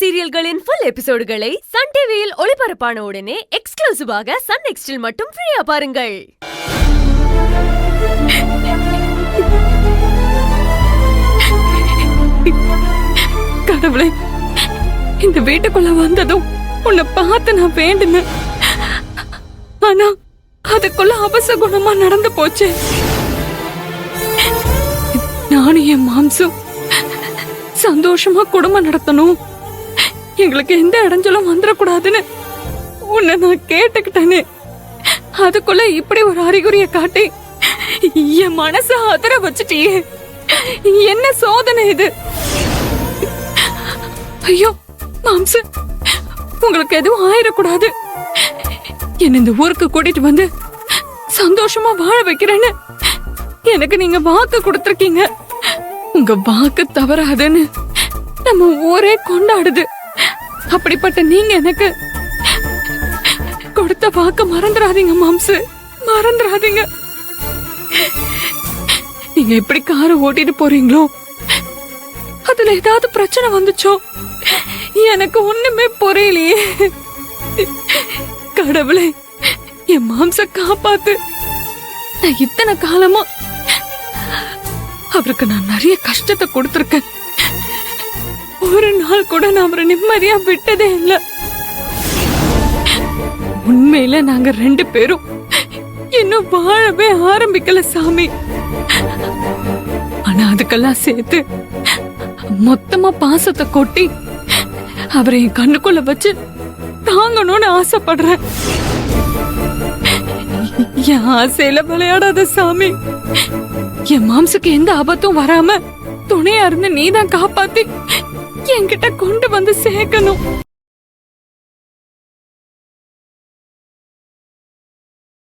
சீரியல்களின் full எபிசோடுகளை Sun டிவியில் ஒளிபரப்பான உடனே எக்ஸ்க்ளூசிவாக சன் நெக்ஸ்டில் மட்டும் ஃப்ரீயா பாருங்கள். கடவுளே, இந்த வீட்டுக்குள்ள வந்ததும் உன்னை பார்த்து நான் வேண்டுன. ஆனா அதுக்குள்ள அபசகுணமா நடந்து போச்சு. நானும் என் மாம்சும் சந்தோஷமா குடும்பம் நடத்தணும், எங்களுக்கு எந்த இடைஞ்சலும் வந்துடக்கூடாதுன்னு உன்னை நான் கேட்டுக்கிட்டேனே. அதுக்குள்ள இப்படி ஒரு அறிகுறிய காட்டி என் மனச அதிர வச்சுட்டியே. என்ன சோதனை இது? ஐயோ மாம்சு, உங்களுக்கு எதுவும் ஆயிடக்கூடாது. என்ன இந்த ஊருக்கு கூட்டிட்டு வந்து சந்தோஷமா வாழ வைக்கிறேன்னு எனக்கு நீங்க வாக்கு கொடுத்திருக்கீங்க. உங்க வாக்கு தவறாதுன்னு நம்ம ஊரே கொண்டாடுது. அப்படிப்பட்ட நீங்க எனக்கு கொடுத்த வாக்கு மறந்துடாதீங்க மாம்சு, மறந்துடாதீங்க. நீங்க எப்படி காரை ஓட்டிட்டு போறீங்களோ, அதுல ஏதாவது பிரச்சனை வந்துச்சோ எனக்கு ஒண்ணுமே புரியலையே. கடவுளே, என் மாம்ச காப்பாத்து. நான் இத்தனை காலமா அவருக்கு நான் நிறைய கஷ்டத்தை கொடுத்திருக்கேன். ஒரு நாள் கூட நான் அவரை நிம்மதியா விட்டதே இல்ல. உண்மையில நாங்க ரெண்டு பேரும் இன்னும் வாழவே ஆரம்பிக்கல சாமி. ஆனா அதுக்கெல்லாம் சேர்த்து மொத்தமா பாசத்தை கொட்டி அவரை என் கண்ணுக்குள்ள வச்சு தாங்கணும்னு ஆசைப்படுறேன். என் ஆசையில விளையாடாத சாமி. என் மாம்சுக்கு எந்த ஆபத்தும் வராம துணையா இருந்து நீதான் காப்பாத்தி என்கிட்ட கொண்டு வந்து சேர்க்கணும்.